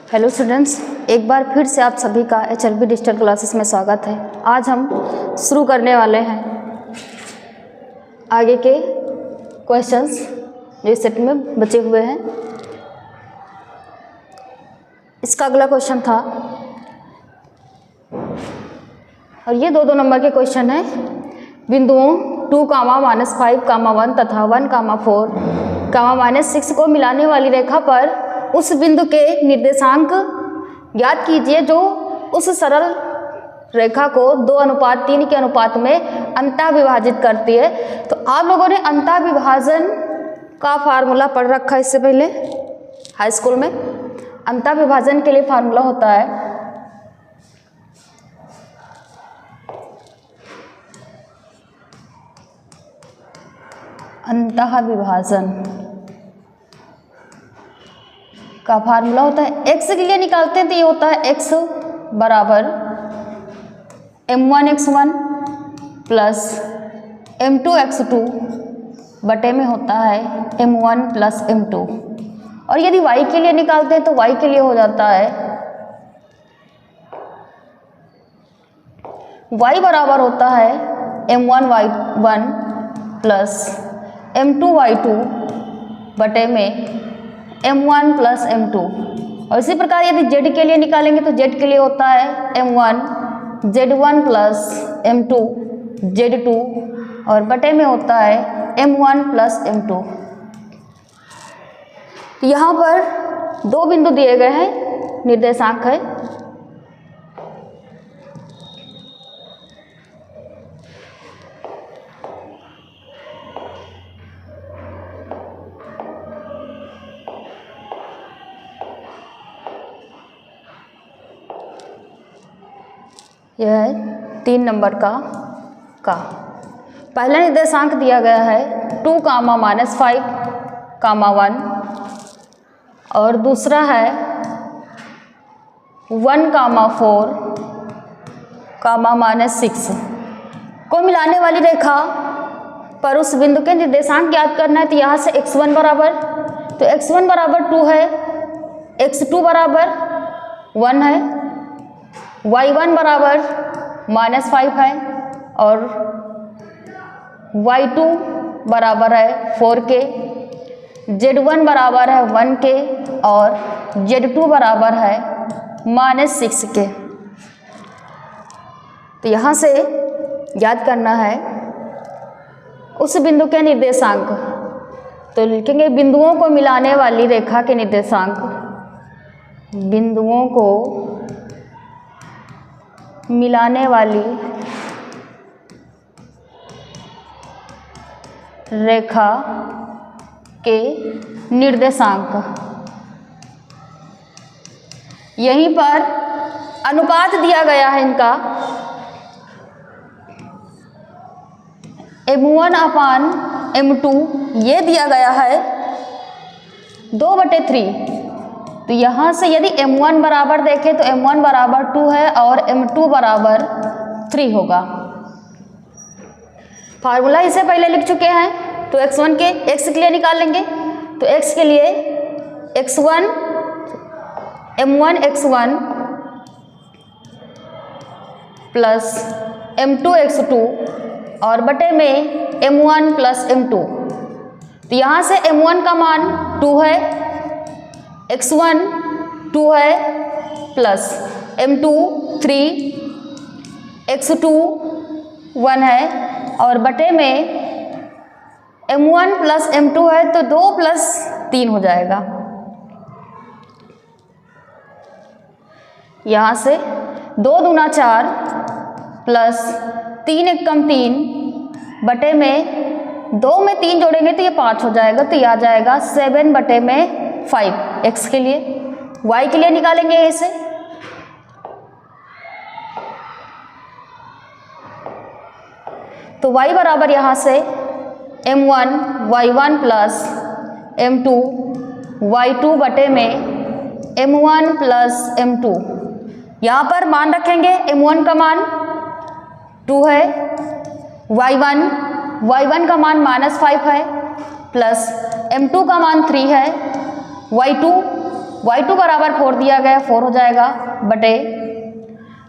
Hello students, एक बार फिर से आप सभी का HLB डिजिटल क्लासेस में स्वागत है। आज हम शुरू करने वाले हैं आगे के क्वेश्चंस जो इस सेट में बचे हुए हैं। इसका अगला क्वेश्चन था और ये दो नंबर के क्वेश्चन है। बिंदुओं 2, -5, 1 तथा 1, 4, -6 को मिलाने वाली रेखा पर उस बिंदु के निर्देशांक ज्ञात कीजिए जो उस सरल रेखा को 2:3 के अनुपात में अंतः विभाजित करती है। तो आप लोगों ने अंतः विभाजन का फार्मूला पढ़ रखा है इससे पहले हाई स्कूल में। अंतः विभाजन के लिए फार्मूला होता है अंतः विभाजन का फार्मूला होता है x के लिए निकालते हैं तो ये होता है x बराबर m1x1 प्लस m2x2 बटे में होता है m1 प्लस m2। और यदि y के लिए निकालते हैं तो y के लिए हो जाता है y बराबर होता है m1y1 प्लस m2y2 बटे में m1 प्लस m2। और इसी प्रकार यदि z के लिए निकालेंगे तो z के लिए होता है m1 z1 plus m2 z2 और बटे में होता है m1 प्लस m2। यहाँ पर दो बिंदु दिए गए हैं, निर्देशांक है यह है 3 नंबर का पहला निर्देशांक दिया गया है 2, -5, 1 और दूसरा है 1, 4, -6 को मिलाने वाली रेखा पर उस बिंदु के निर्देशांक ज्ञात करना है। तो यहाँ से x1 बराबर, तो x1 बराबर 2 है, x2 बराबर 1 है, y1 बराबर -5 है और y2 बराबर है 4 के, z1 बराबर है 1 के और z2 बराबर है -6 के। तो यहाँ से याद करना है उस बिंदु के निर्देशांक। तो लिखेंगे बिंदुओं को मिलाने वाली रेखा के निर्देशांक, बिंदुओं को मिलाने वाली रेखा के निर्देशांक। यहीं पर अनुपात दिया गया है इनका m1/m2 ये दिया गया है 2/3। तो यहाँ से यदि m1 बराबर देखें तो m1 बराबर 2 है और m2 बराबर 3 होगा। फार्मूला इसे पहले लिख चुके हैं। तो x1 के x के लिए निकाल लेंगे। तो x के लिए x1 m1 x1 plus m2 x2 और बटे में m1 प्लस m2। तो यहाँ से m1 का मान 2 है, x1 2 है प्लस m2 3, x2 1 है और बटे में m1 प्लस m2 है तो 2 प्लस 3 हो जाएगा। यहाँ से 2 दूना 4 प्लस 3 1 कम 3 बटे में 2 में 3 जोड़ेंगे तो ये 5 हो जाएगा। तो ये आ जाएगा 7 बटे में 5 x के लिए। y के लिए निकालेंगे इसे। तो y बराबर यहाँ से m1 y1 plus m2 y2 बटे में m1 प्लस m2। यहाँ पर मान रखेंगे m1 का मान 2 है, y1 का मान -5 है प्लस m2 का मान 3 है, y2 y2 बराबर 4 दिया गया, 4 हो जाएगा बटे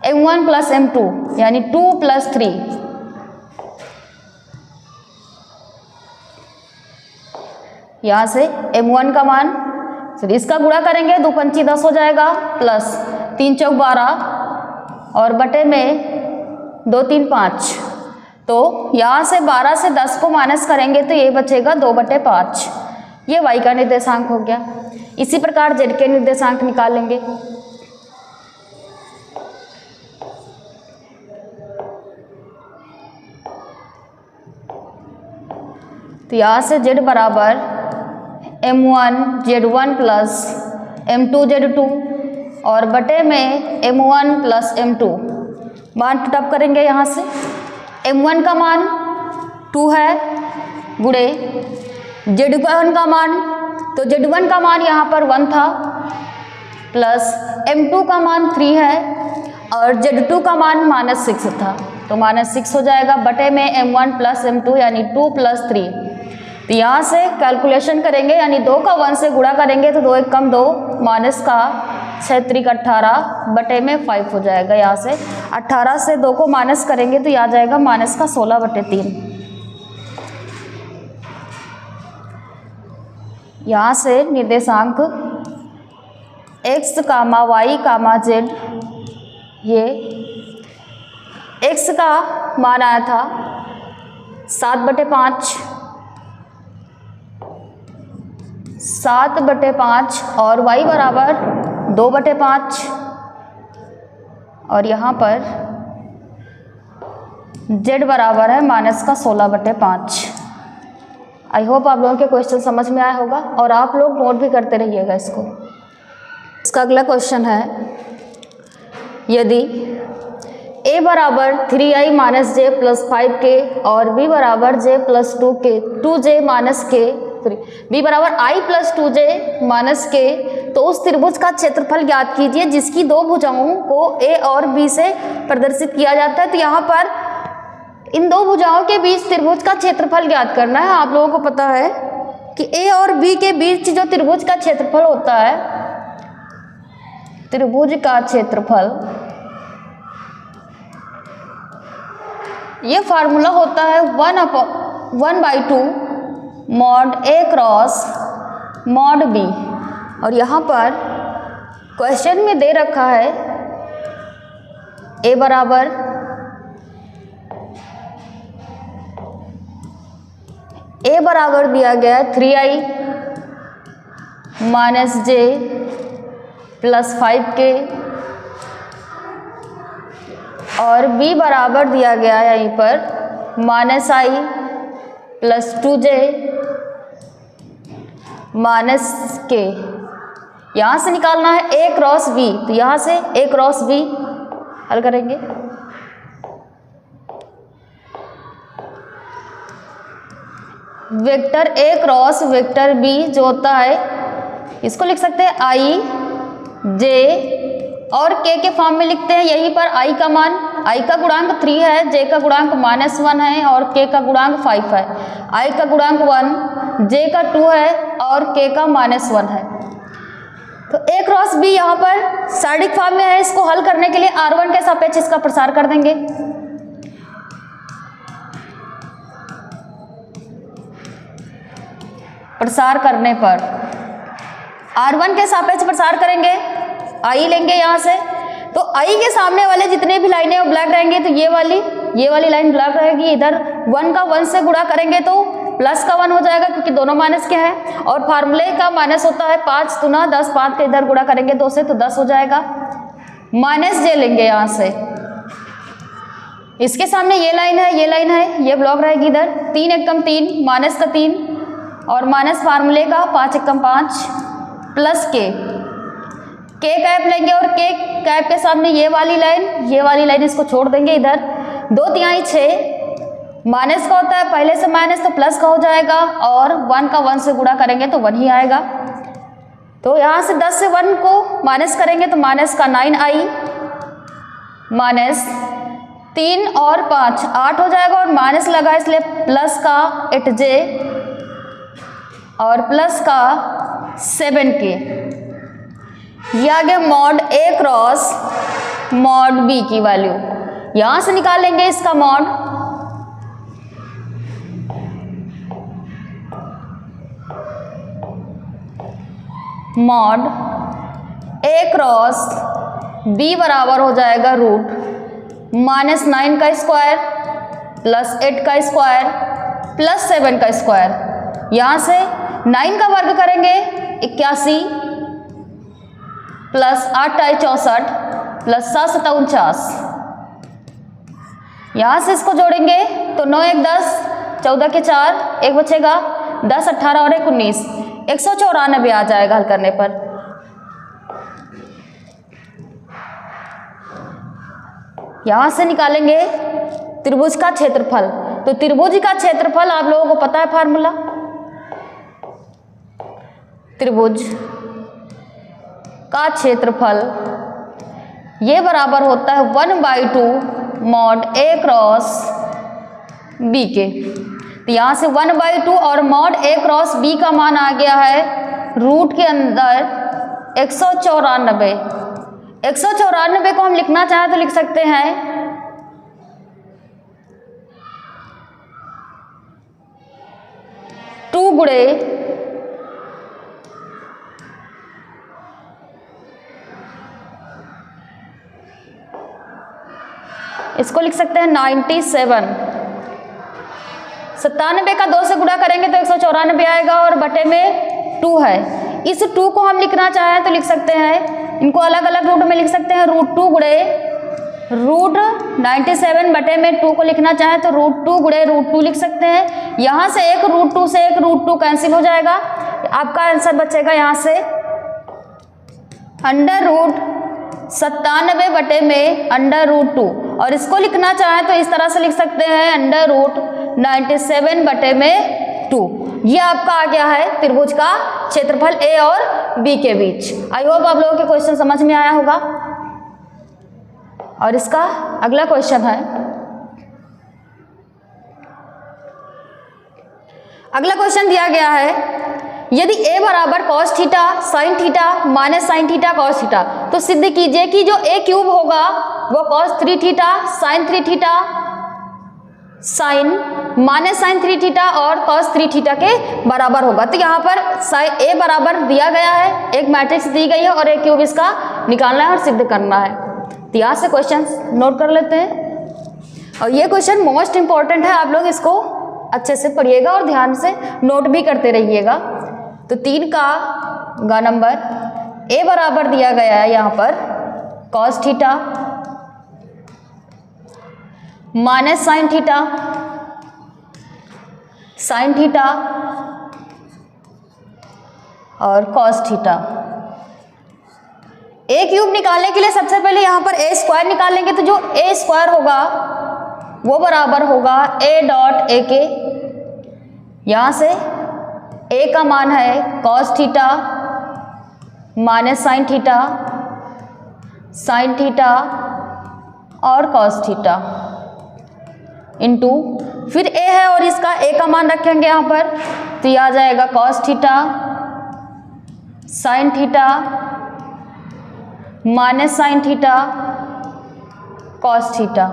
m1 प्लस m2 यानी 2 प्लस 3, यहाँ से m1 का मान, फिर इसका गुणा करेंगे, 2 पंची 10 हो जाएगा, प्लस 3 चौक 12 और बटे में 2 3 5। तो यहाँ से 12 से 10 को माइनस करेंगे तो ये बचेगा 2/5। ये y का निर्देशांक हो गया। इसी प्रकार z के निर्देशांक निकालेंगे। तो यहाँ से z बराबर m1 z1 plus m2 z2 और बटे में m1 प्लस m2। मान पुटअप करेंगे यहाँ से, m1 का मान 2 है गुणे z1 का मान, तो z1 का मान यहाँ पर 1 था, प्लस m2 का मान 3 है और z2 का मान -6 था, तो -6 हो जाएगा बटे में m1 प्लस m2 यानी 2 प्लस 3। तो यहाँ से कैलकुलेशन करेंगे, यानी 2 का 1 से गुणा करेंगे तो 2 1 कम 2, माइनस का 6 3 18 बटे में 5 हो जाएगा। यहाँ से 18 से 2 को माइनस करेंगे तो यहाँ जाएगा माइनस का 16/3। यहाँ से निर्देशांक x, y, z, ये x का मान आया था 7/5 और y बराबर 2/5 और यहाँ पर z बराबर है माइनस का 16/5। आई होप आप लोगों के क्वेश्चन समझ में आया होगा और आप लोग नोट भी करते रहिएगा इसको। इसका अगला क्वेश्चन है, यदि a बराबर 3i minus j plus 5k और b बराबर j plus 2k 2j minus k, b बराबर i plus 2j minus k, तो उस त्रिभुज का क्षेत्रफल ज्ञात कीजिए जिसकी दो भुजाओं को a और b से प्रदर्शित किया जाता है। तो यहाँ पर इन दो भुजाओं के बीच त्रिभुज का क्षेत्रफल ज्ञात करना है। आप लोगों को पता है कि a और b के बीच जो त्रिभुज का क्षेत्रफल होता है, त्रिभुज का क्षेत्रफल, ये फार्मूला होता है 1/2 mod a cross mod b। और यहाँ पर क्वेश्चन में दे रखा है a बराबर दिया गया है 3i minus j plus 5k और b बराबर दिया गया है यहीं पर -i plus 2j minus k। यहाँ से निकालना है a क्रॉस b, तो यहाँ से a क्रॉस b हल करेंगे। Vector a cross vector b जो होता है, इसको लिख सकते हैं i j और k के फॉर्म में लिखते हैं। यहीं पर i का मान, i का गुणांक 3 है, j का गुणांक -1 है और k का गुणांक 5 है। i का गुणांक 1, j का 2 है और k का -1 है। तो a क्रॉस b यहाँ पर सारणिक फॉर्म में है। इसको हल करने के लिए r1 के सापेक्ष इसका प्रसार कर देंगे। प्रसार करने पर r1 के सापेक्ष प्रसार करेंगे, i लेंगे यहाँ से, तो i के सामने वाले जितने भी लाइनें वो ब्लैक रहेंगे, तो ये वाली लाइन ब्लैक रहेगी। इधर 1 का 1 से गुणा करेंगे तो प्लस का 1 हो जाएगा क्योंकि दोनों माइनस के हैं और फार्मूले का माइनस होता है 5 गुना 10, 5 के इधर गुणा करेंगे 2 से तो 10 हो जाएगा। माइनस j लेंगे यहाँ से, इसके सामने ये लाइन है, ये ब्लॉक रहेगी इधर, 3 एकम 3 माइनस का 3 और माइनस फार्मूले का 5 एकम 5 प्लस k कैप लेंगे और k कैप के सामने ये वाली लाइन इसको छोड़ देंगे इधर। 2/3 6 माइनस का होता है, पहले से माइनस तो प्लस का हो जाएगा और 1 का 1 से गुणा करेंगे तो 1 ही आएगा। तो यहाँ से 10 से 1 को माइनस करेंगे तो माइनस का 9i माइनस 3 और 5 8 हो जाएगा और माइनस लगा इसलिए प्लस का 8j और प्लस का 7k। ये आ गया मॉड ए क्रॉस मॉड बी की वैल्यू, यहां से निकालेंगे इसका मॉड। मॉड ए क्रॉस बी बराबर हो जाएगा रूट -9 का स्क्वायर प्लस 8 का स्क्वायर प्लस 7 का स्क्वायर। यहाँ से 9 का वर्ग करेंगे 81 प्लस 8 × 64 प्लस 7 × 49। यहाँ से इसको जोड़ेंगे तो 9 × 1 10, 14 के 4, 1 बचेगा, 10 18 और 1 19, 194 आ जाएगा हल करने पर। यहाँ से निकालेंगे त्रिभुज का क्षेत्रफल। तो त्रिभुज का क्षेत्रफल आप लोगों को पता है फार्मूला, त्रिभुज का क्षेत्रफल ये बराबर होता है 1/2 मॉड ए क्रॉस बी के। तो यहाँ से 1/2 और मॉड ए क्रॉस बी का मान आ गया है रूट के अंदर 194। 194 को हम लिखना चाहें तो लिख सकते हैं 2 गुणे इसको लिख सकते हैं 97। 97 का 2 से गुणा करेंगे तो 194 आएगा और बटे में 2 है। इस 2 को हम लिखना चाहें तो लिख सकते हैं, इनको अलग अलग रूट में लिख सकते हैं, √2 गुणे रूट 97 बटे में 2 को लिखना चाहें तो √2 गुणे √2 लिख सकते हैं। यहाँ से एक √2 से एक √2 कैंसिल हो जाएगा, आपका आंसर बचेगा यहाँ से √97 बटे में √2। और इसको लिखना चाहें तो इस तरह से लिख सकते हैं √97 बटे में 2। ये आपका आ गया है त्रिभुज का क्षेत्रफल ए और बी के बीच। आई होप आप लोगों के क्वेश्चन समझ में आया होगा। और इसका अगला क्वेश्चन है, अगला क्वेश्चन दिया गया है यदि a बराबर cos theta sin theta minus sin theta cos theta, तो सिद्ध कीजिए कि जो a क्यूब होगा वो cos 3 theta sin 3 theta sin minus sin 3 theta और cos 3 थीटा के बराबर होगा। तो यहाँ पर a बराबर दिया गया है, एक मैट्रिक्स दी गई है और a क्यूब इसका निकालना है और सिद्ध करना है। तो यहाँ से क्वेश्चन नोट कर लेते हैं और ये क्वेश्चन मोस्ट इंपॉर्टेंट है, आप लोग इसको अच्छे से पढ़िएगा और ध्यान से नोट भी करते रहिएगा। तो 3 का नंबर a बराबर दिया गया है यहाँ पर cos theta minus sin theta sin theta और cos थीटा। a क्यूब निकालने के लिए सबसे पहले यहाँ पर a स्क्वायर निकालेंगे, तो जो a स्क्वायर होगा वो बराबर होगा a डॉट a के। यहाँ से a का मान है cos theta minus sin theta sin theta और cos थीटा इंटू फिर a है और इसका a का मान रखेंगे यहाँ पर, तो ये आ जाएगा cos theta sin theta minus sin theta cos theta.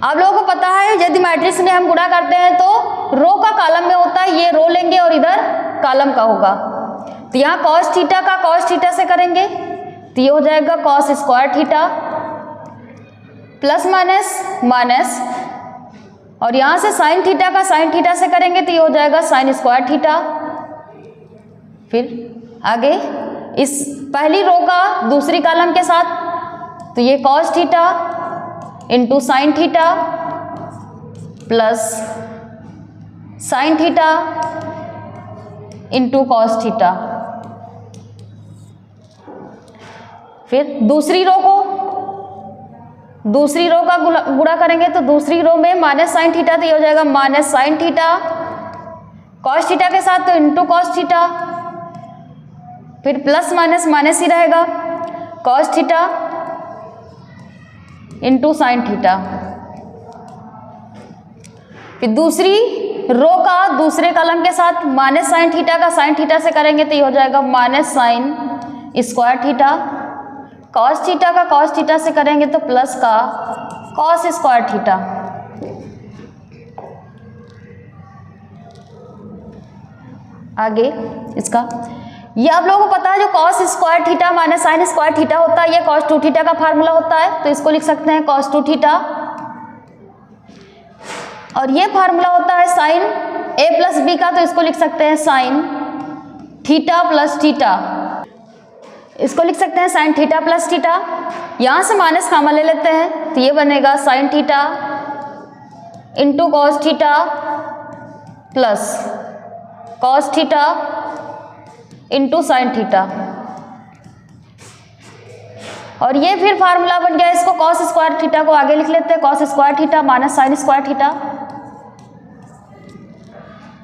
आप लोगों को पता है यदि मैट्रिक्स में हम गुणा करते हैं तो रो का कॉलम में होता है, ये रो लेंगे और इधर कॉलम का होगा। तो यहाँ cos थीटा का cos थीटा से करेंगे तो ये हो जाएगा cos square theta plus minus minus, और यहाँ से sin थीटा का sin थीटा से करेंगे तो ये हो जाएगा sin स्क्वायर थीटा। फिर आगे इस पहली रो का दूसरी कॉलम के साथ, तो ये cos theta into sine theta plus sine theta into cos theta. फिर दूसरी रो का गुणा करेंगे तो दूसरी रो में माइनस साइन थीटा, तो ये हो जाएगा minus sine theta cos theta के साथ तो इंटू कॉस थीटा, फिर प्लस माइनस माइनस ही रहेगा cos theta into sine theta. फिर दूसरी रो का दूसरे कॉलम के साथ माइनस साइन थीटा का साइन थीटा से करेंगे तो ये हो जाएगा minus sine square theta. Cos theta का कॉस थीटा से करेंगे तो प्लस का कॉस स्क्वायर थीटा। आगे इसका ये आप लोगों को पता है जो cos square theta minus sine square theta होता है ये कॉस 2 थीटा का फार्मूला होता है, तो इसको लिख सकते हैं कॉस 2 थीटा। और ये फार्मूला होता है साइन ए प्लस बी का, तो इसको लिख सकते हैं साइन थीटा प्लस थीटा। इसको लिख सकते हैं साइन थीटा प्लस थीटा। यहाँ से माइनस कॉमन ले लेते हैं तो ये बनेगा sine theta into cos theta plus cos theta into sine theta. और ये फिर फार्मूला बन गया, इसको कॉस स्क्वायर थीटा को आगे लिख लेते हैं cos square theta minus sine square theta.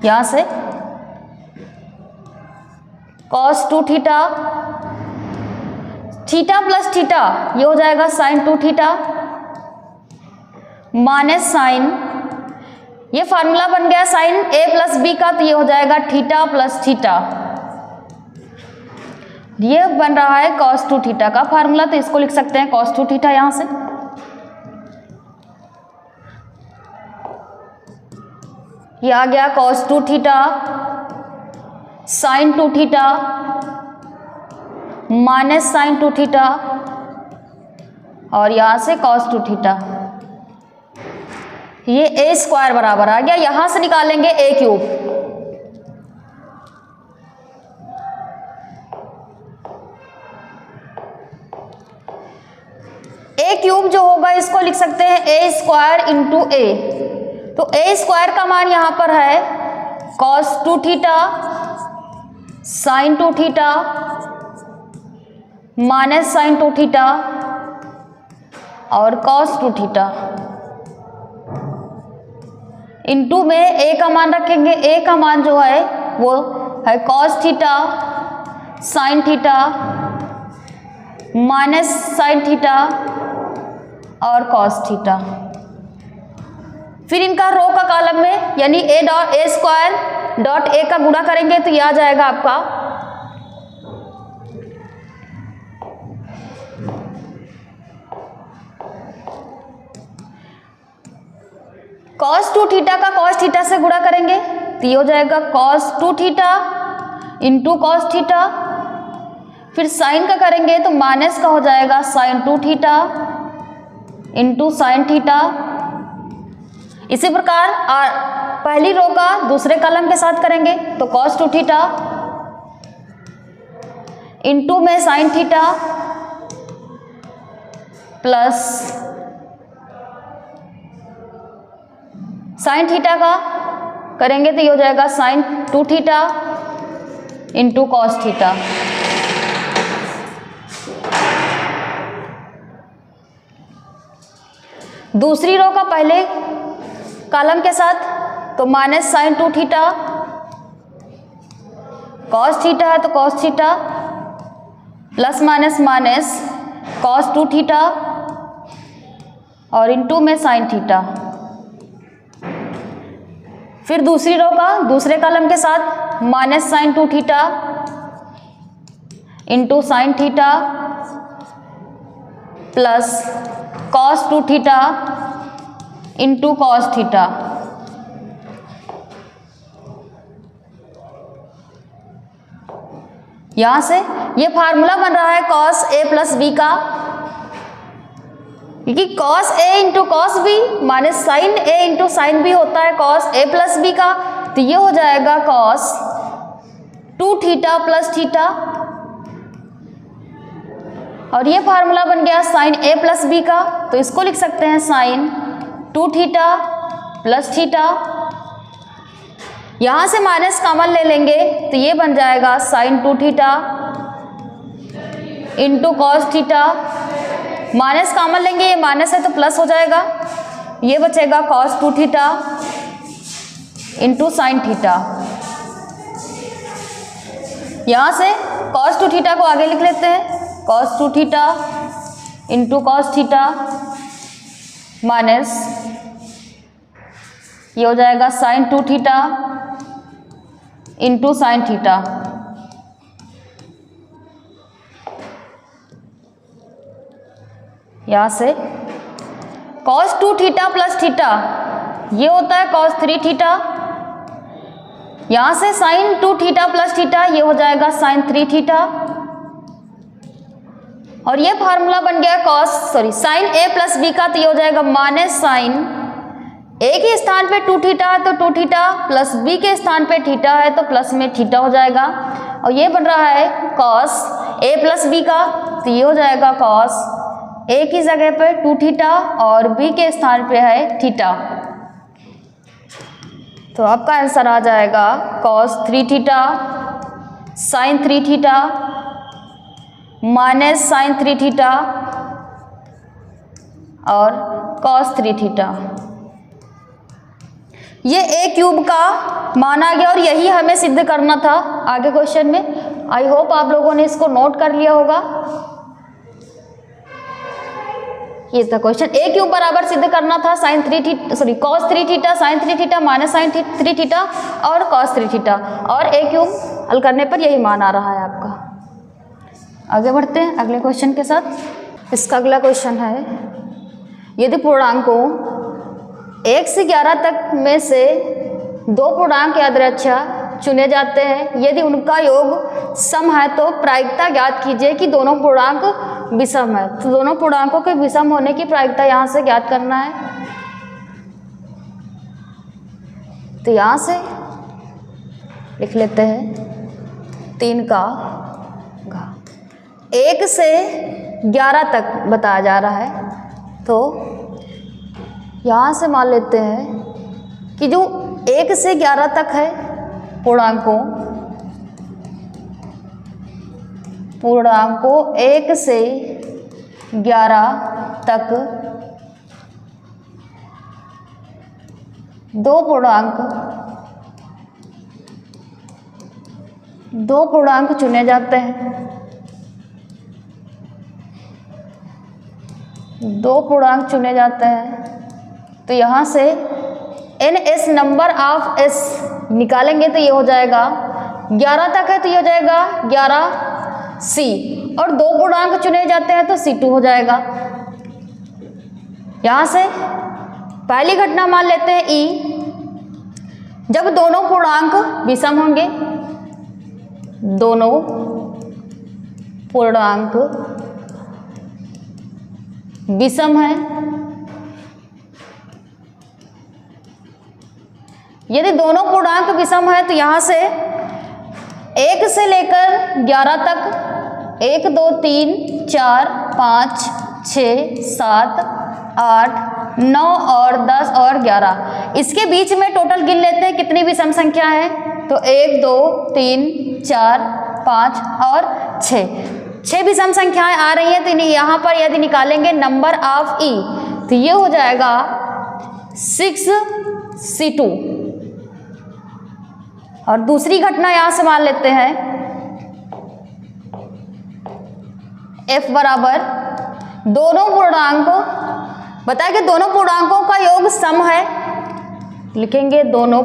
यहां से cos 2 theta theta plus theta ये हो जाएगा साइन 2 थीटा माइनस साइन, ये फार्मूला बन गया साइन ए प्लस बी का, तो ये हो जाएगा थीटा प्लस थीटा। ये बन रहा है कॉस 2 थीटा का फार्मूला, तो इसको लिख सकते हैं कॉस 2 थीटा। यहां से ये आ गया cos 2 theta sine 2 theta minus sine 2 theta और यहां से कॉस 2 थीटा। ये ए स्क्वायर बराबर आ गया, यहां से निकालेंगे ए क्यूब। ए क्यूब जो होगा इसको लिख सकते हैं ए स्क्वायर इंटू ए, तो ए स्क्वायर का मान यहां पर है cos 2 theta sine 2 theta minus sine 2 theta और कॉस 2 थीटा। इनटू में ए का मान रखेंगे, ए का मान जो है वो है cos theta sine theta minus sine theta और कॉस थीटा। फिर इनका रो का कॉलम में यानी A dot A square dot A का गुणा करेंगे तो ये आ जाएगा आपका कॉस 2 थीटा का कॉस थीटा से गुणा करेंगे तो ये हो जाएगा cos 2 theta into cos theta. फिर साइन का करेंगे तो माइनस का हो जाएगा sine 2 theta into sine theta. इसी प्रकार पहली रो का दूसरे कॉलम के साथ करेंगे तो कॉस 2 थीटा इंटू में sine theta plus sine theta का करेंगे तो ये हो जाएगा sine 2 theta into cos theta. दूसरी रो का पहले कॉलम के साथ तो minus sine 2 theta cos theta है तो cos theta plus minus minus cos 2 theta और इंटू में साइन थीटा। फिर दूसरी रो का दूसरे कॉलम के साथ minus sine 2 theta into sine theta plus cos 2 theta into cos theta. यहां से ये फार्मूला बन रहा है कॉस ए प्लस बी का, क्योंकि cos A into cos B minus sine A into sine B होता है कॉस ए प्लस बी का, तो ये हो जाएगा कॉस 2 थीटा प्लस थीटा। और ये फार्मूला बन गया साइन ए प्लस बी का, तो इसको लिख सकते हैं साइन 2 थीटा प्लस थीटा। यहां से माइनस कॉमन ले लेंगे तो ये बन जाएगा sine 2 theta into cos theta. Minus common लेंगे, ये माइनस है तो प्लस हो जाएगा, ये बचेगा cos 2 theta into sine theta. यहां से कॉस 2 थीटा को आगे लिख लेते हैं cos 2 theta into cos theta minus ये हो जाएगा sine 2 theta into sine theta. यहाँ से cos 2 थीटा प्लस थीटा ये होता है cos 3 थीटा। यहाँ से साइन 2 थीटा प्लस थीटा ये हो जाएगा साइन 3 थीटा। और ये फार्मूला बन गया साइन a प्लस b का, तो ये हो जाएगा माइनस साइन a के स्थान पे 2 थीटा है तो 2 थीटा प्लस b के स्थान पे थीटा है तो प्लस में थीटा हो जाएगा। और ये बन रहा है cos a प्लस b का, तो ये हो जाएगा cos a की जगह पे 2 थीटा और b के स्थान पे है थीटा। तो आपका आंसर आ जाएगा cos 3 theta sine 3 theta minus sine 3 theta और cos 3 थीटा। ये a क्यूब का माना गया और यही हमें सिद्ध करना था आगे क्वेश्चन में। आई होप आप लोगों ने इसको नोट कर लिया होगा। ये था क्वेश्चन, a क्यूब बराबर सिद्ध करना था cos 3 theta sine 3 theta minus sine 3 theta और cos 3 थीटा, और a क्यूब हल करने पर यही मान आ रहा है आपका। आगे बढ़ते हैं अगले क्वेश्चन के साथ। इसका अगला क्वेश्चन है, यदि पूर्णांकों 1 से 11 तक में से 2 पूर्णांक यादृच्छा चुने जाते हैं, यदि उनका योग सम है तो प्रायिकता ज्ञात कीजिए कि दोनों पूर्णांक विषम है। तो दोनों पूर्णांकों के विषम होने की प्रायिकता यहाँ से ज्ञात करना है। तो यहाँ से लिख लेते हैं 3 का घात 1 से 11 तक बताया जा रहा है। तो यहाँ से मान लेते हैं कि जो 1 से 11 तक है पूर्णांकों 1 से 11 तक 2 पूर्णांक चुने जाते हैं। 2 पूर्णांक चुने जाते हैं। तो यहाँ से NS नंबर ऑफ S निकालेंगे तो ये हो जाएगा 11 तक है तो ये हो जाएगा 11C, और 2 पूर्णांक चुने जाते हैं तो C2 हो जाएगा। यहाँ से पहली घटना मान लेते हैं E, जब दोनों पूर्णांक विषम होंगे, दोनों पूर्णांक विषम है। यदि दोनों पूर्णांक विषम है तो यहाँ से 1 से लेकर 11 तक 1 2 3 4 5 6 7 8 9 और 10 और 11, इसके बीच में टोटल गिन लेते हैं कितनी विषम संख्या है। तो 1 2 3 4 5 और 6 विषम संख्याएं आ रही हैं। तो यहाँ पर यदि निकालेंगे नंबर ऑफ E तो ये हो जाएगा 6C2। और दूसरी घटना यहाँ से मान लेते हैं F बराबर दोनों पूर्णांकों, बताया कि दोनों पूर्णांकों का योग सम है, लिखेंगे दोनों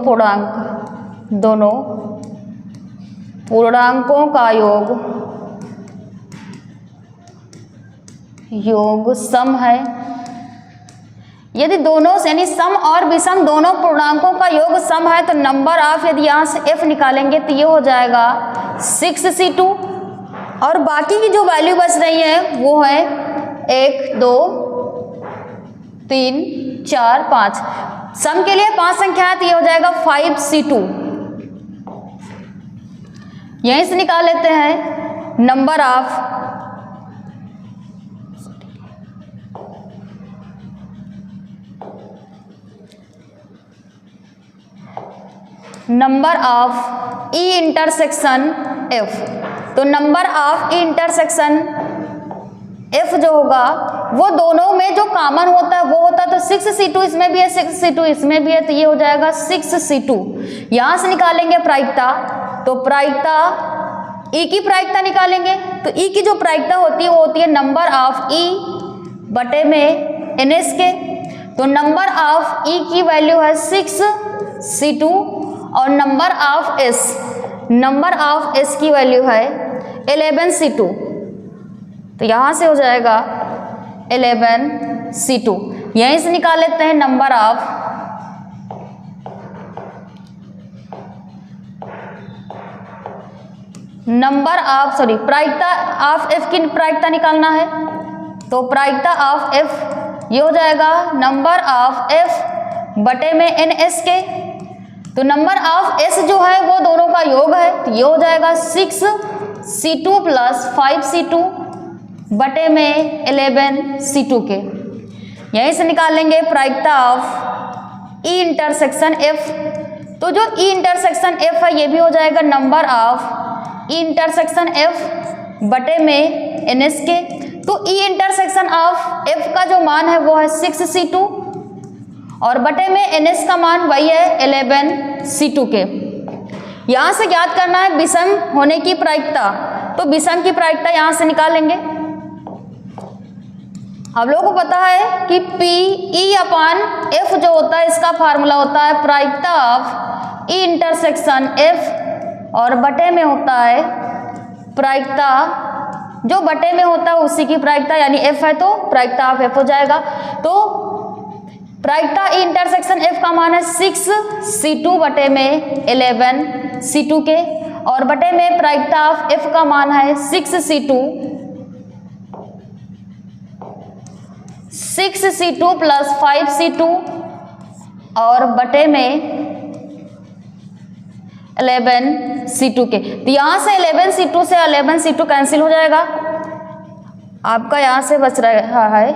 पूर्णांकों का योग सम है। यदि दोनों यानी सम और विषम दोनों पूर्णांकों का योग सम है तो नंबर ऑफ, यदि यहाँ से F निकालेंगे तो ये हो जाएगा 6C2, और बाकी की जो वैल्यू बच रही है वो है 1 2 3 4 5, सम के लिए 5 संख्या है तो ये हो जाएगा 5C2। यहीं से निकाल लेते हैं number of E intersection F। तो number of E intersection F जो होगा वो दोनों में जो कॉमन होता है वो होता है, तो 6C2 इसमें भी है 6C2 इसमें भी है, तो ये हो जाएगा 6C2। यहाँ से निकालेंगे प्रायिकता, तो प्रायिकता E की प्रायिकता निकालेंगे, तो E की जो प्रायिकता होती है वो होती है नंबर ऑफ E बटे में NS के। तो नंबर ऑफ ई की वैल्यू है 6c2 और नंबर ऑफ एस की वैल्यू है 11c2। तो यहाँ से हो जाएगा 11c2। यहीं से निकाल लेते हैं नंबर ऑफ प्रायिकता ऑफ एफ की प्रायिकता निकालना है। तो प्रायिकता ऑफ एफ ये हो जाएगा नंबर ऑफ एफ बटे में एन एस के। तो नंबर ऑफ एस जो है वो दोनों का योग है, तो ये हो जाएगा 6c2 प्लस 5c2 बटे में 11c2 के। यहीं से निकाल लेंगे प्रायिकता ऑफ ई इंटरसेक्शन एफ। तो जो ई इंटरसेक्शन एफ है ये भी हो जाएगा number of E intersection F बटे में एन एस के। तो ई इंटरसेक्शन ऑफ एफ का जो मान है वो है 6c2 और बटे में एन एस का मान वही है 11c2 के। यहाँ से ज्ञात करना है विषम होने की प्रायिकता। तो विषम की प्रायिकता यहाँ से निकालेंगे। आप लोगों को पता है कि पी ई अपान एफ जो होता है इसका फार्मूला होता है प्रायिकता ऑफ ई इंटरसेक्शन एफ और बटे में होता है प्रायिकता, जो बटे में होता है उसी की प्रायिकता, यानी एफ है तो प्रायिकता ऑफ एफ हो जाएगा। तो प्रायिकता ई इंटरसेक्शन एफ का मान है 6c2 बटे में 11c2 के और बटे में प्रायिकता ऑफ एफ का मान है 6c2 प्लस 5c2 और बटे में 11c2 के। तो यहाँ से 11c2 से 11c2 कैंसिल हो जाएगा। आपका यहाँ से बच रहा है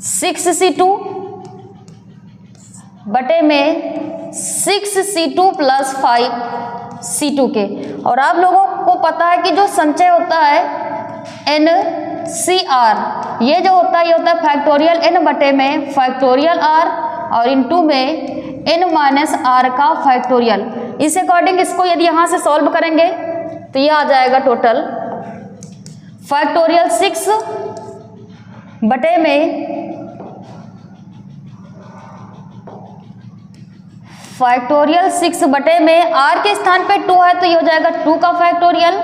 6c2 बटे में 6c2 प्लस 5c2 के। और आप लोगों को पता है कि जो संचय होता है NCR ये जो होता है ये होता है फैक्टोरियल n बटे में फैक्टोरियल r और इनटू में n माइनस r का फैक्टोरियल। इस अकॉर्डिंग इसको यदि यहाँ से सॉल्व करेंगे तो ये आ जाएगा टोटल फैक्टोरियल 6 बटे में फैक्टोरियल 6 बटे में r के स्थान पे 2 है तो ये हो जाएगा 2 का फैक्टोरियल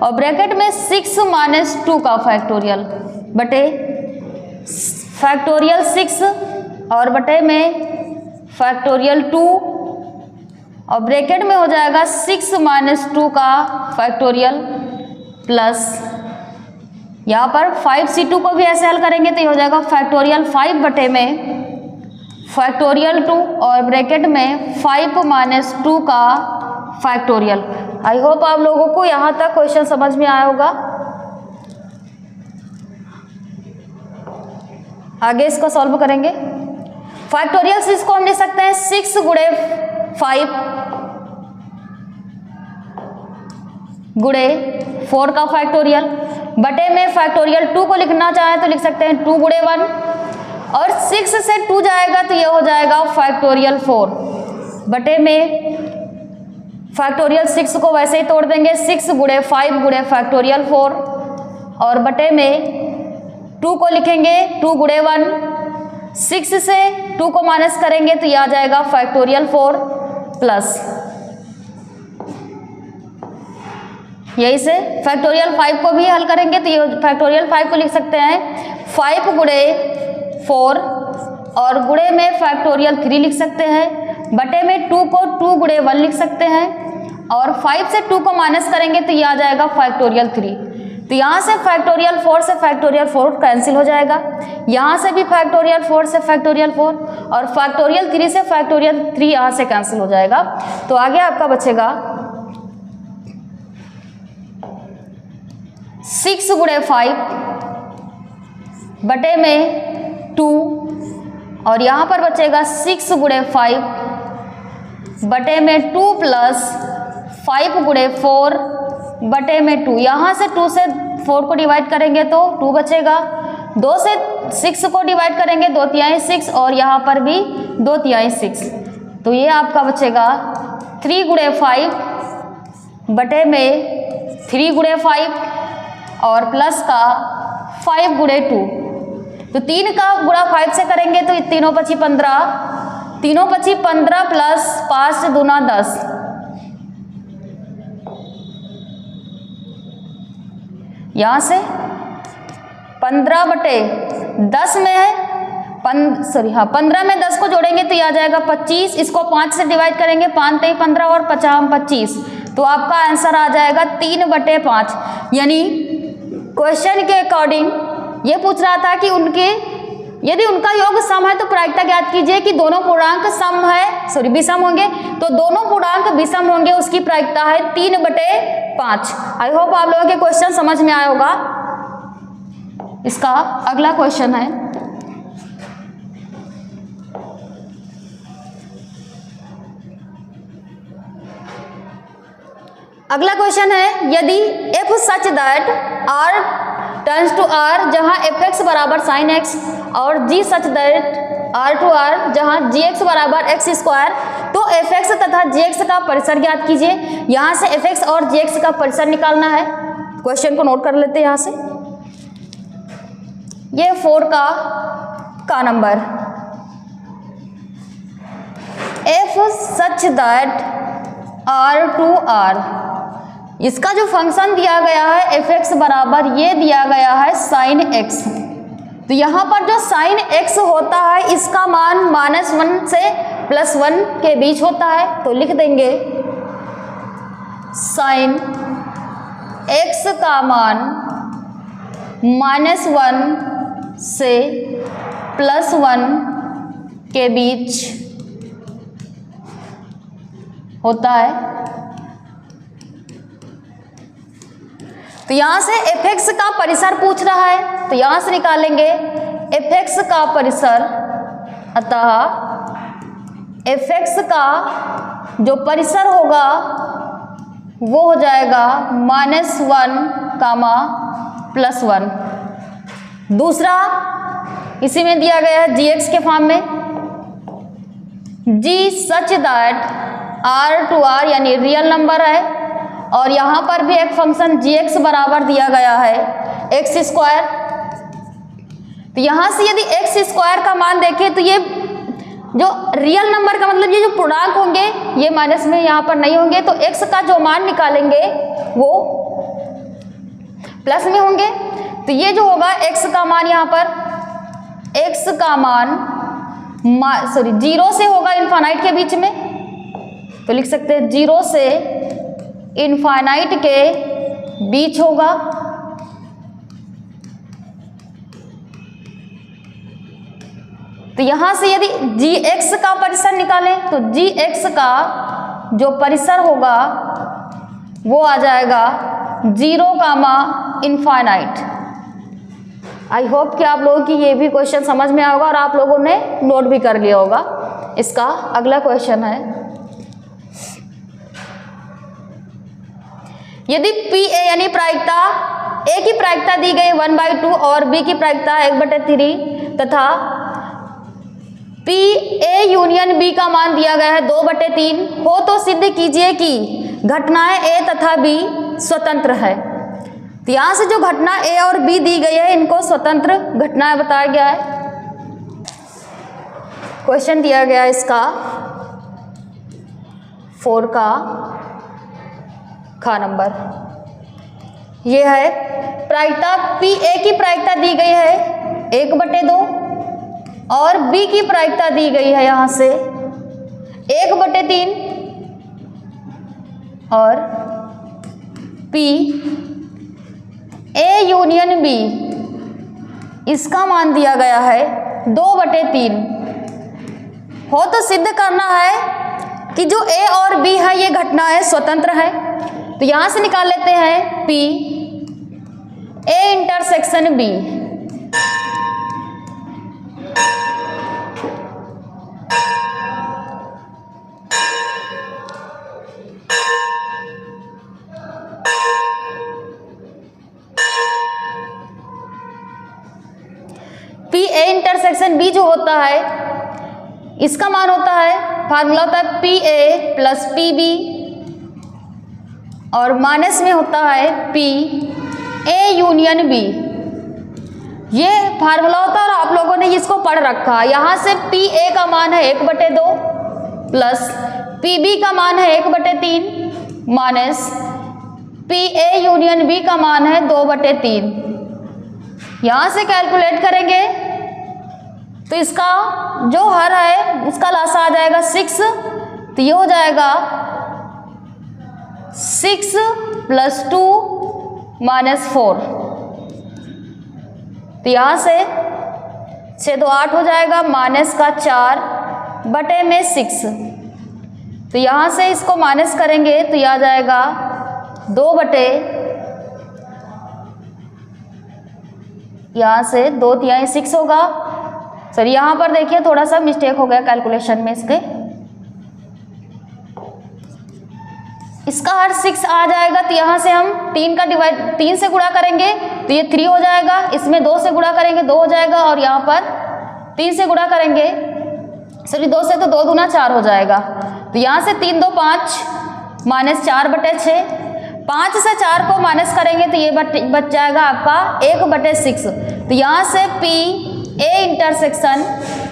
और ब्रैकेट में 6 माइनस 2 का फैक्टोरियल बटे फैक्टोरियल 6 और बटे में फैक्टोरियल 2 और ब्रैकेट में हो जाएगा 6 माइनस 2 का फैक्टोरियल प्लस यहाँ पर 5c2 को भी ऐसे हल करेंगे तो ये हो जाएगा फैक्टोरियल 5 बटे में फैक्टोरियल 2 और ब्रैकेट में 5 माइनस 2 का फैक्टोरियल। आई होप आप लोगों को यहाँ तक क्वेश्चन समझ में आया होगा। आगे इसको सॉल्व करेंगे। फैक्टोरियल 6 को हम लिख सकते हैं 6 गुणे 5 गुणे 4 का फैक्टोरियल बटे में फैक्टोरियल 2 को लिखना चाहें तो लिख सकते हैं 2 गुणे 1 और 6 से 2 जाएगा तो ये हो जाएगा फैक्टोरियल 4 बटे में फैक्टोरियल 6 को वैसे ही तोड़ देंगे 6 गुणे 5 गुणे फैक्टोरियल 4 और बटे में 2 को लिखेंगे 2 गुणे 1 6 से 2 को माइनस करेंगे तो ये आ जाएगा फैक्टोरियल 4 प्लस यही से फैक्टोरियल 5 को भी हल करेंगे तो ये फैक्टोरियल 5 को लिख सकते हैं 5 गुणे 4 और गुणे में फैक्टोरियल 3 लिख सकते हैं बटे में 2 को 2 गुणे 1 लिख सकते हैं और 5 से 2 को माइनस करेंगे तो ये आ जाएगा फैक्टोरियल 3। तो यहाँ से फैक्टोरियल 4 से फैक्टोरियल 4 कैंसिल हो जाएगा, यहाँ से भी फैक्टोरियल 4 से फैक्टोरियल 4 और फैक्टोरियल 3 से फैक्टोरियल 3 यहाँ से कैंसिल हो जाएगा। तो आगे आपका बचेगा 6 गुणे 5 बटे में 2 और यहाँ पर बचेगा 6 गुणे 5 बटे में 2 प्लस 5 गुणे 4 बटे में 2। यहाँ से 2 से 4 को डिवाइड करेंगे तो 2 बचेगा, 2 से 6 को डिवाइड करेंगे 2/3 6 और यहाँ पर भी 2/3 6। तो ये आपका बचेगा 3 गुणे 5 बटे में 3 गुणे 5 और प्लस का 5 गुणे 2। तो 3 का गुणा 5 से करेंगे तो 3 पची 15, 3 पची 15 प्लस 5 दूना 10, यहाँ से 15/10 में है 15 में 10 को जोड़ेंगे तो ये आ जाएगा 25, इसको 5 से डिवाइड करेंगे, 5 × 15 और 50 25, तो आपका आंसर आ जाएगा 3/5। यानी क्वेश्चन के अकॉर्डिंग ये पूछ रहा था कि यदि उनका योग सम है तो प्रायिकता ज्ञात कीजिए कि दोनों पूर्णांक विषम होंगे, तो दोनों पूर्णांक विषम होंगे, उसकी प्रायिकता है 3/5। आई होप आप लोगों के क्वेश्चन समझ में आया होगा। इसका अगला क्वेश्चन है, अगला क्वेश्चन है यदि f such that r turns to r जहां fx बराबर sin x और g such that r to r जहां gx बराबर x स्क्वायर, तो fx तथा gx का परिसर ज्ञात कीजिए। यहां से fx और gx का परिसर निकालना है। क्वेश्चन को नोट कर लेते हैं। यहां से ये 4 का number, f such that r to r, इसका जो फंक्शन दिया गया है fx बराबर ये दिया गया है sin x, तो यहाँ पर जो sin x होता है इसका मान -1 से +1 के बीच होता है, तो लिख देंगे sin x का मान -1 से +1 के बीच होता है। तो यहाँ से fx का परिसर पूछ रहा है, तो यहाँ से निकालेंगे fx का परिसर, अतः fx का जो परिसर होगा वो हो जाएगा -1, +1। दूसरा इसी में दिया गया है gx के फॉर्म में, g such that r to r यानी रियल नंबर है, और यहाँ पर भी एक फंक्शन gx बराबर दिया गया है x स्क्वायर। तो यहाँ से यदि x स्क्वायर का मान देखें तो ये जो रियल नंबर का मतलब ये जो पूर्णांक होंगे ये माइनस में यहाँ पर नहीं होंगे, तो x का जो मान निकालेंगे वो प्लस में होंगे। तो ये जो होगा x का मान, यहाँ पर x का मान 0 से होगा इनफाइनाइट के बीच में, तो लिख सकते हैं 0 से इनफाइनाइट के बीच होगा। तो यहां से यदि gx का परिसर निकालें तो gx का जो परिसर होगा वो आ जाएगा 0, इनफाइनाइट। आई होप कि आप लोगों की ये भी क्वेश्चन समझ में आया होगा और आप लोगों ने नोट भी कर लिया होगा। इसका अगला क्वेश्चन है, यदि PA यानी प्रायिकता A की प्रायिकता दी गई 1/2 और B की प्रायिकता 1/3 तथा PA यूनियन B का मान दिया गया है 2/3 हो, तो सिद्ध कीजिए कि घटनाएं A तथा B स्वतंत्र है। तो यहाँ से जो घटना A और B दी गई है इनको स्वतंत्र घटनाएं बताया गया है। क्वेश्चन दिया गया है इसका 4 का नंबर, ये है प्रायिकता PA की प्रायिकता दी गई है 1/2 और B की प्रायिकता दी गई है यहाँ से 1/3 और A यूनियन B इसका मान दिया गया है 2/3 हो, तो सिद्ध करना है कि जो A और B है ये घटनाएं स्वतंत्र है। तो यहां से निकाल लेते हैं P A intersection B, PA intersection B जो होता है इसका मान होता है, फार्मूला होता है PA + PB और माइनस में होता है PA यूनियन B। ये फार्मूला होता है और आप लोगों ने इसको पढ़ रखा है। यहाँ से पी ए का मान है 1/2 प्लस पी बी का मान है 1/3 minus P A union B का मान है 2/3। यहाँ से कैलकुलेट करेंगे तो इसका जो हर है उसका लासा आ जाएगा 6, तो ये हो जाएगा 6 + 2 - 4। तो यहाँ से 6 2 8 हो जाएगा, माइनस का 4 बटे में 6। तो यहाँ से इसको माइनस करेंगे तो यह आ जाएगा 2 बटे, यहाँ से 2 तिहाई 6 होगा। सर यहाँ पर देखिए थोड़ा सा मिस्टेक हो गया कैलकुलेशन में इसके, इसका हर 6 आ जाएगा। तो यहाँ से हम 3 से गुणा करेंगे तो ये 3 हो जाएगा, इसमें 2 से गुणा करेंगे 2 हो जाएगा, और यहाँ पर 3 से गुणा करेंगे, सॉरी 2 से तो 2 दूना 4 हो जाएगा। तो यहाँ से 3 2 5 -4/6, 5 से 4 को माइनस करेंगे तो ये बच जाएगा आपका 1/6। तो यहाँ से पी ए इंटरसेक्शन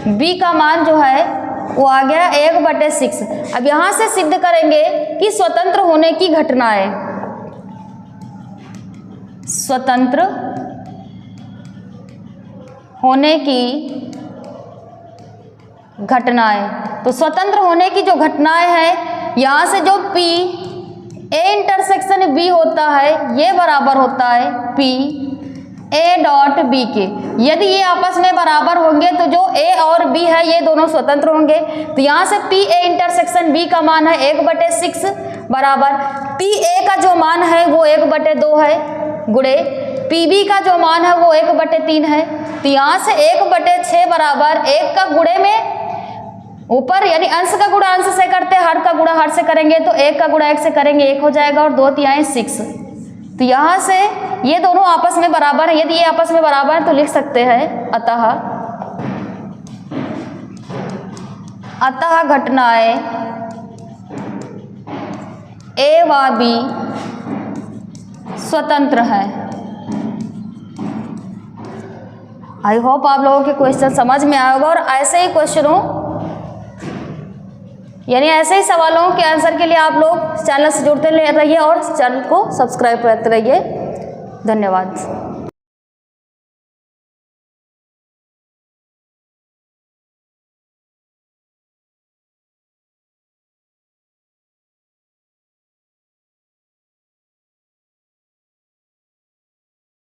बी का मान जो है वो आ गया 1/6। अब यहाँ से सिद्ध करेंगे कि स्वतंत्र होने की घटनाएं, स्वतंत्र होने की घटनाएं। तो स्वतंत्र होने की जो घटनाएं हैं, यहाँ से जो पी ए इंटरसेक्शन बी होता है ये बराबर होता है पी ए डॉट बी के। यदि ये आपस में बराबर होंगे तो जो ए और बी है ये दोनों स्वतंत्र होंगे। तो यहाँ से पी ए इंटरसेक्शन बी का मान है 1/6 बराबर पी ए का जो मान है वो 1/2 है, गुणे पी बी का जो मान है वो 1/3 है। तो यहाँ से 1/6 बराबर 1 का गुणे में ऊपर यानी अंश का गुणा अंश से करते, हर का गुणा हर से करेंगे तो 1 का गुणा 1 से करेंगे 1 हो जाएगा, और 2 तिहाई 6। तो यहाँ से ये दोनों आपस में बराबर है, यदि ये आपस में बराबर है तो लिख सकते हैं अतः घटनाएं ए व बी स्वतंत्र है। आई होप आप लोगों के क्वेश्चन समझ में आया होगा, और ऐसे ही क्वेश्चनों यानी ऐसे ही सवालों के आंसर के लिए आप लोग चैनल से जुड़ते रहिए और चैनल को सब्सक्राइब करते रहिए। धन्यवाद।